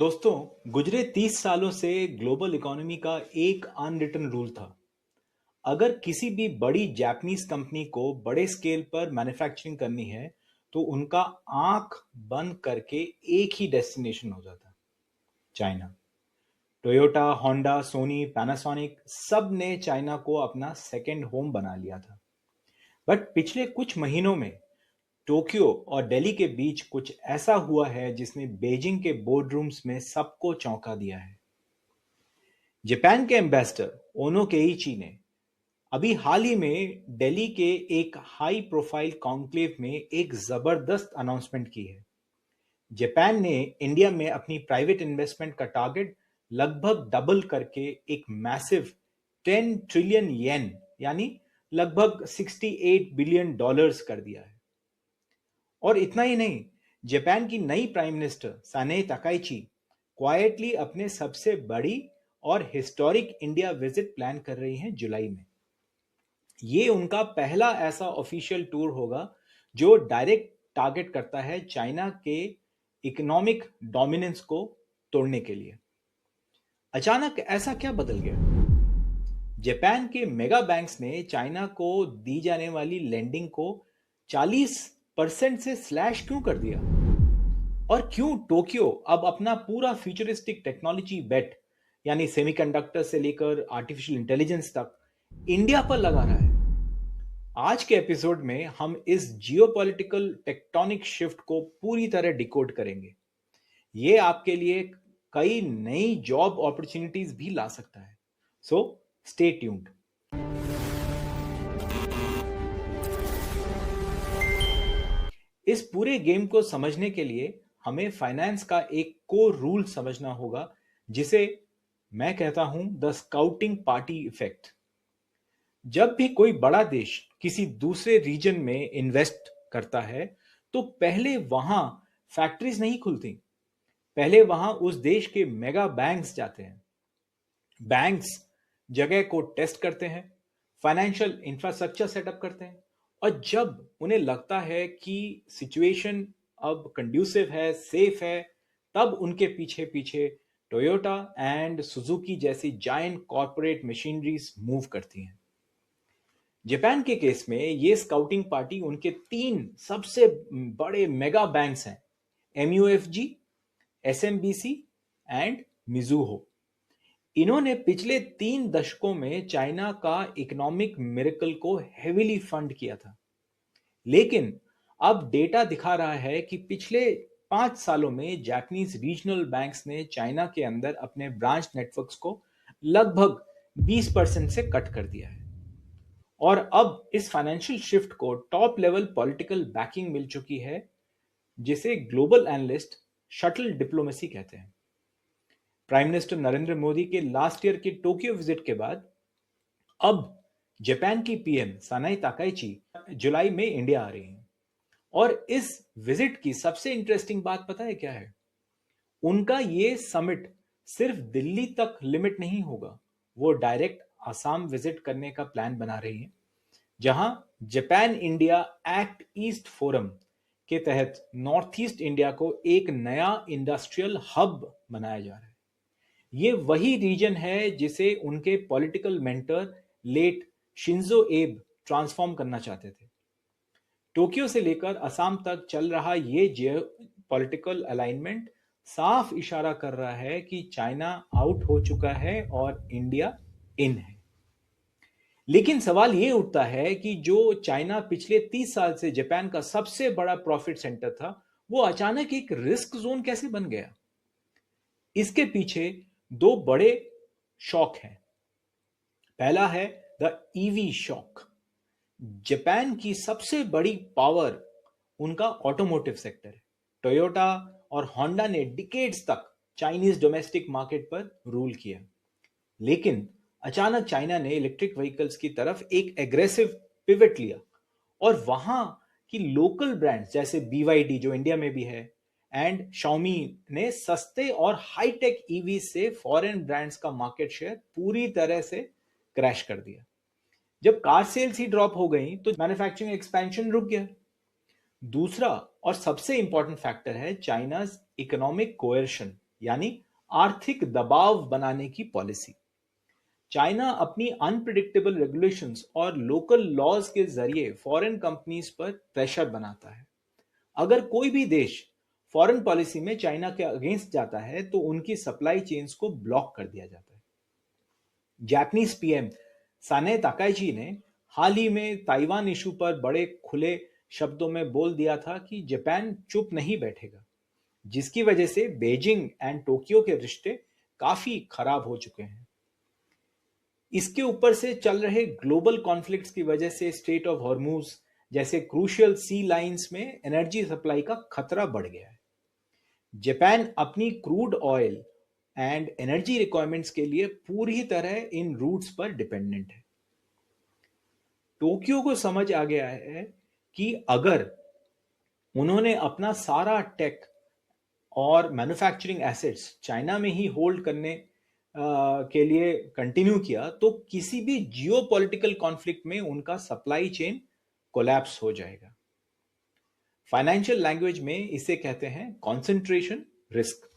दोस्तों, गुजरे 30 सालों से ग्लोबल इकोनॉमी का एक अनरिटन रूल था। अगर किसी भी बड़ी जापानीज कंपनी को बड़े स्केल पर मैन्युफैक्चरिंग करनी है, तो उनका आंख बंद करके एक ही डेस्टिनेशन हो जाता, China. Toyota, Honda, Sony, Panasonic सब ने चाइना को अपना सेकेंड होम बना लिया था। बट पिछले कुछ महीनों में टोक्यो और दिल्ली के बीच कुछ ऐसा हुआ है जिसने बीजिंग के बोर्डरूम्स में सबको चौंका दिया है। जापान के एम्बेसडर ओनो केइची ने अभी हाल ही में दिल्ली के एक हाई प्रोफाइल कॉन्क्लेव में एक जबरदस्त अनाउंसमेंट की है। जापान ने इंडिया में अपनी प्राइवेट इन्वेस्टमेंट का टारगेट लगभग डबल करके एक मैसिव 10 ट्रिलियन येन यानी लगभग 68 बिलियन डॉलर्स कर दिया है। और इतना ही नहीं, जापान की नई prime minister Sanae Takaichi quietly अपने सबसे बड़ी और हिस्टोरिक इंडिया विजिट प्लान कर रही हैं जुलाई में। ये उनका पहला ऐसा ऑफिशियल टूर होगा जो डायरेक्ट टारगेट करता है चाइना के इकोनॉमिक डोमिनेंस को तोड़ने के लिए। अचानक ऐसा क्या बदल गया? जापान के मेगा बैंक्स ने चाइना को दी जाने वाली लेंडिंग को 40% से स्लैश क्यों कर दिया? और क्यों टोक्यो अब अपना पूरा फ्यूचरिस्टिक टेक्नोलॉजी बेट यानी सेमीकंडक्टर से लेकर आर्टिफिशियल इंटेलिजेंस तक इंडिया पर लगा रहा है? आज के एपिसोड में हम इस जियोपॉलिटिकल टेक्टोनिक शिफ्ट को पूरी तरह डिकोड करेंगे। ये आपके लिए कई नई जॉब अपॉर्चुनिटीज भी ला सकता है। So stay tuned. इस पूरे गेम को समझने के लिए हमें फाइनेंस का एक कोर रूल समझना होगा, जिसे मैं कहता हूं द स्काउटिंग पार्टी इफेक्ट। जब भी कोई बड़ा देश किसी दूसरे रीजन में इन्वेस्ट करता है, तो पहले वहां फैक्ट्रीज नहीं खुलती। पहले वहां उस देश के मेगा बैंक्स जाते हैं। बैंक्स जगह को टेस्ट करते हैं, फाइनेंशियल इंफ्रास्ट्रक्चर सेटअप करते हैं, और जब उन्हें लगता है कि सिचुएशन अब कंड्यूसिव है, सेफ है, तब उनके पीछे पीछे टोयोटा एंड सुजुकी जैसी जायंट कॉर्पोरेट मशीनरीज मूव करती हैं। जापान के केस में ये स्काउटिंग पार्टी उनके 3 सबसे बड़े मेगा बैंक्स हैं, एमयूएफजी, एसएमबीसी एंड मिजुहो। इन्होंने पिछले 3 दशकों में चाइना का इकोनॉमिक मिरेकल को हेविली फंड किया था। लेकिन अब डेटा दिखा रहा है कि पिछले 5 सालों में जापानीज रीजनल बैंक्स ने चाइना के अंदर अपने ब्रांच नेटवर्क्स को लगभग 20% से कट कर दिया है। और अब इस फाइनेंशियल शिफ्ट को टॉप लेवल पॉलिटिकल बैकिंग मिल चुकी है, जिसे ग्लोबल एनालिस्ट शटल डिप्लोमेसी कहते हैं। प्राइम मिनिस्टर नरेंद्र मोदी के लास्ट ईयर के टोक्यो विजिट के बाद अब जापान की पीएम सानाई ताकाइची जुलाई में इंडिया आ रही हैं। और इस विजिट की सबसे इंटरेस्टिंग बात पता है क्या है? उनका ये समिट सिर्फ दिल्ली तक लिमिट नहीं होगा। वो डायरेक्ट आसाम विजिट करने का प्लान बना रही हैं, जहां Japan India act east forum के तहत नॉर्थ ईस्ट इंडिया को एक नया इंडस्ट्रियल हब बनाया जा रहा है। ये वही रीजन है जिसे उनके पॉलिटिकल मेंटर लेट शिंजो एब ट्रांसफॉर्म करना चाहते थे। टोक्यो से लेकर असम तक चल रहा ये जियो पॉलिटिकल अलाइनमेंट साफ इशारा कर रहा है कि चाइना आउट हो चुका है और इंडिया इन है। लेकिन सवाल ये उठता है कि जो चाइना पिछले 30 साल से जापान का सबसे बड़ा प्रॉफिट सेंटर था, वो अचानक एक रिस्क जोन कैसे बन गया? इसके पीछे 2 बड़े शॉक हैं। पहला है द ईवी शॉक। जापान की सबसे बड़ी पावर उनका ऑटोमोटिव सेक्टर है। टोयोटा और होंडा ने डिकेड्स तक चाइनीज डोमेस्टिक मार्केट पर रूल किया। लेकिन अचानक चाइना ने इलेक्ट्रिक व्हीकल्स की तरफ एक एग्रेसिव पिवट लिया, और वहां की लोकल ब्रांड्स जैसे BYD जो इंडिया में भी है एंड Xiaomi ने सस्ते और हाईटेक ईवी से फॉरेन ब्रांड्स का मार्केट शेयर पूरी तरह से क्रैश कर दिया। जब कार सेल्स ही ड्रॉप हो गई तो मैन्युफैक्चरिंग एक्सपेंशन रुक गया। दूसरा और सबसे इंपॉर्टेंट फैक्टर है चाइनाज इकोनॉमिक कोएर्शन यानी आर्थिक दबाव बनाने की पॉलिसी। चाइना अपनी अनप्रिडिक्टेबल रेगुलेशंस और लोकल लॉज के जरिए फॉरेन कंपनीज पर प्रेशर बनाता है। अगर कोई भी देश फॉरेन पॉलिसी में चाइना के अगेंस्ट जाता है तो उनकी सप्लाई चेन्स को ब्लॉक कर दिया जाता है। जापानीज पीएम साने ताकाइची ने हाल ही में ताइवान इशू पर बड़े खुले शब्दों में बोल दिया था कि जापान चुप नहीं बैठेगा, जिसकी वजह से बीजिंग एंड टोक्यो के रिश्ते काफी खराब हो चुके हैं। इसके ऊपर से चल रहे ग्लोबल कॉन्फ्लिक्ट्स की वजह से स्ट्रेट ऑफ हॉर्मूज जैसे क्रूशियल सी लाइंस में एनर्जी सप्लाई का खतरा बढ़ गया है। जापान अपनी crude oil and energy requirements के लिए पूरी तरह इन रूट्स पर डिपेंडेंट है। टोक्यो को समझ आ गया है कि अगर उन्होंने अपना सारा टेक और मैन्युफैक्चरिंग एसेट्स चाइना में ही होल्ड करने के लिए कंटिन्यू किया तो किसी भी जियोपॉलिटिकल कॉन्फ्लिक्ट में उनका सप्लाई चेन कोलैप्स हो जाएगा। फाइनेंशियल लैंग्वेज में इसे कहते हैं कॉन्सेंट्रेशन रिस्क।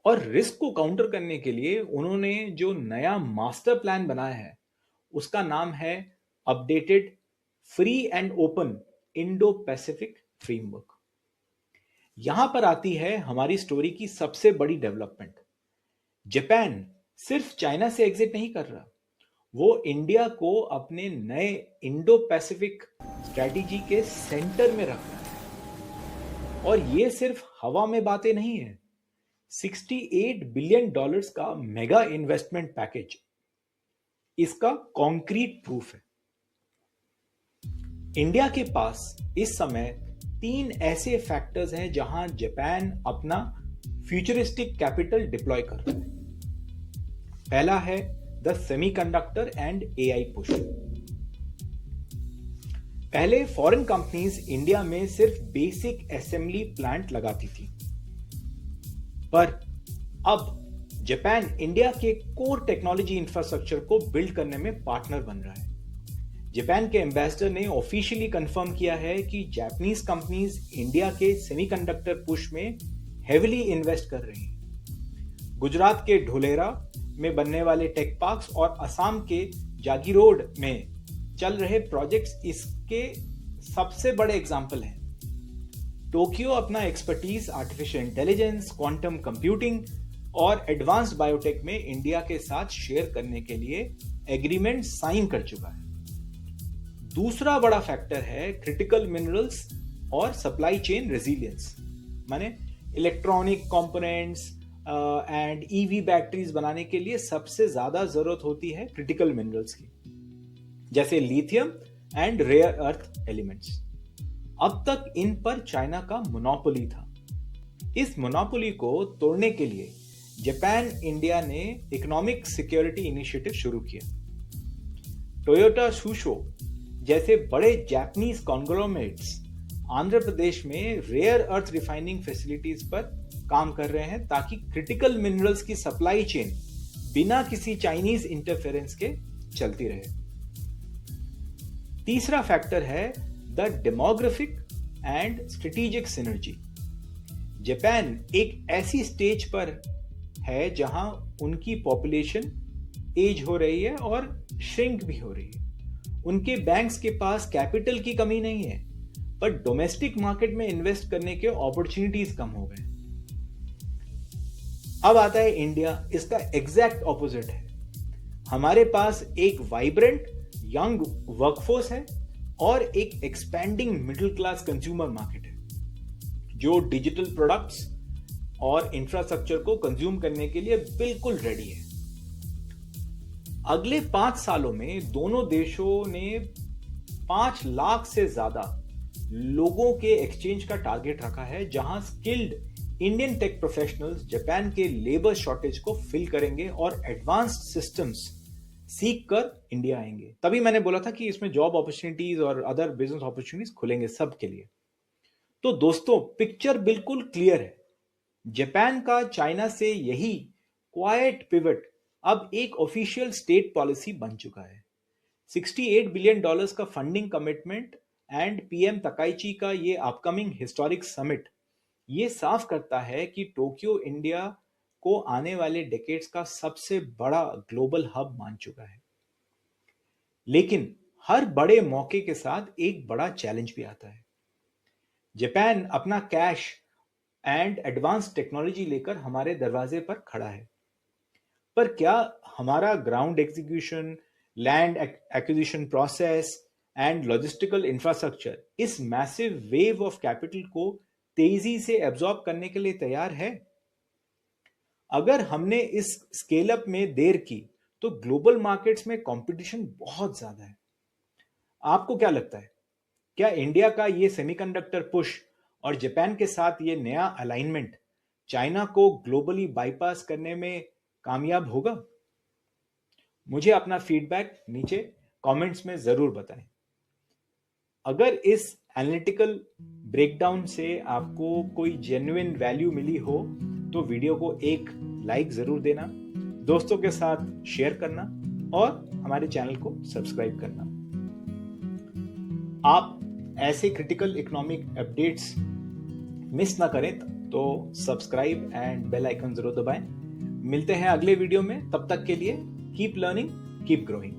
और रिस्क को काउंटर करने के लिए उन्होंने जो नया मास्टर प्लान बनाया है उसका नाम है updated free and open Indo Pacific framework. यहां पर आती है हमारी स्टोरी की सबसे बड़ी डेवलपमेंट। जापान सिर्फ चाइना से एग्जिट नहीं कर रहा, वो इंडिया को अपने नए इंडो पैसिफिक स्ट्रेटेजी के सेंटर में रख रहा है। और ये सिर्फ हवा में बातें नहीं है, 68 बिलियन डॉलर्स का मेगा इन्वेस्टमेंट पैकेज इसका कॉन्क्रीट प्रूफ है। इंडिया के पास इस समय 3 ऐसे फैक्टर्स हैं जहां जापान अपना फ्यूचरिस्टिक कैपिटल डिप्लॉय कर रहा है। पहला है the semiconductor and AI push. पहले फॉरेन कंपनीज इंडिया में सिर्फ बेसिक असेंबली प्लांट लगाती थी, पर अब जापान इंडिया के कोर टेक्नोलॉजी इंफ्रास्ट्रक्चर को बिल्ड करने में पार्टनर बन रहा है। जापान के एम्बेसडर ने ऑफिशियली कंफर्म किया है कि जापानीज कंपनीज इंडिया के सेमीकंडक्टर पुश में हेविली इन्वेस्ट कर रही हैं। गुजरात के ढोलेरा में बनने वाले टेक पार्क्स और असम के जागीरोड में चल रहे प्रोजेक्ट्स इसके सबसे बड़े एग्जाम्पल हैं। टोक्यो अपना expertise artificial intelligence, quantum computing और एडवांस्ड बायोटेक में इंडिया के साथ शेयर करने के लिए एग्रीमेंट साइन कर चुका है। दूसरा बड़ा फैक्टर है क्रिटिकल मिनरल्स और सप्लाई चेन रेजिलियंस, माने electronic components and EV batteries बनाने के लिए सबसे ज्यादा जरूरत होती है क्रिटिकल मिनरल्स की, जैसे lithium and rare earth elements. अब तक इन पर चाइना का मोनोपोली था। इस मोनोपोली को तोड़ने के लिए जापान इंडिया ने इकोनॉमिक सिक्योरिटी इनिशिएटिव शुरू किया। टोयोटा सुशो जैसे बड़े जापानीज कॉन्ग्लोमरेट्स आंध्र प्रदेश में रेयर अर्थ रिफाइनिंग फैसिलिटीज पर काम कर रहे हैं ताकि क्रिटिकल मिनरल्स की सप्लाई चेन बिना किसी चाइनीज इंटरफेरेंस के चलती रहे। तीसरा फैक्टर है the demographic and strategic synergy. Japan एक ऐसी स्टेज पर है जहां उनकी पॉपुलेशन एज हो रही है और श्रिंक भी हो रही है। उनके बैंक्स के पास कैपिटल की कमी नहीं है, पर डोमेस्टिक मार्केट में इन्वेस्ट करने के अपॉर्चुनिटीज कम हो गए। अब आता है इंडिया, इसका एग्जैक्ट ऑपोजिट है। हमारे पास एक वाइब्रेंट यंग वर्कफोर्स है और एक expanding middle class consumer market है जो डिजिटल प्रोडक्ट्स और इंफ्रास्ट्रक्चर को कंज्यूम करने के लिए बिल्कुल रेडी है। अगले 5 सालों में दोनों देशों ने 5 लाख से ज्यादा लोगों के एक्सचेंज का टारगेट रखा है, जहां skilled Indian tech professionals Japan के लेबर शॉर्टेज को फिल करेंगे और एडवांस्ड सिस्टम्स सीख कर इंडिया आएंगे। तभी मैंने बोला था कि इसमें जॉब अपॉर्चुनिटीज और अदर बिजनेस अपॉर्चुनिटीज खुलेंगे सबके लिए। तो दोस्तों, पिक्चर बिल्कुल क्लियर है। जापान का चाइना से यही क्वाइट पिवट अब एक ऑफिशियल स्टेट पॉलिसी बन चुका है। 68 बिलियन डॉलर्स का funding commitment and PM Takaichi का ये अपकमिंग हिस्टोरिक समिट ये साफ करता है कि टोक्यो इंडिया को आने वाले डेकेड्स का सबसे बड़ा ग्लोबल हब मान चुका है। लेकिन हर बड़े मौके के साथ एक बड़ा चैलेंज भी आता है। जापान अपना कैश एंड एडवांस टेक्नोलॉजी लेकर हमारे दरवाजे पर खड़ा है, पर क्या हमारा ground execution, land acquisition process and logistical infrastructure इस मैसिव वेव ऑफ कैपिटल को तेजी से एब्जॉर्ब करने के लिए तैयार है? अगर हमने इस स्केल अप में देर की तो ग्लोबल मार्केट्स में कंपटीशन बहुत ज्यादा है। आपको क्या लगता है, क्या इंडिया का ये सेमीकंडक्टर पुश और जापान के साथ ये नया अलाइनमेंट चाइना को ग्लोबली बाईपास करने में कामयाब होगा? मुझे अपना फीडबैक नीचे कमेंट्स में जरूर बताएं। अगर इस एनालिटिकल ब्रेकडाउन से आपको कोई जेन्युइन वैल्यू मिली हो तो वीडियो को एक लाइक जरूर देना, दोस्तों के साथ शेयर करना और हमारे चैनल को सब्सक्राइब करना। आप ऐसे क्रिटिकल इकोनॉमिक अपडेट्स मिस ना करें तो सब्सक्राइब एंड बेल आइकन जरूर दबाएं। मिलते हैं अगले वीडियो में, तब तक के लिए keep learning, keep growing,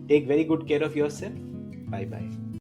take very good care of yourself. Bye bye.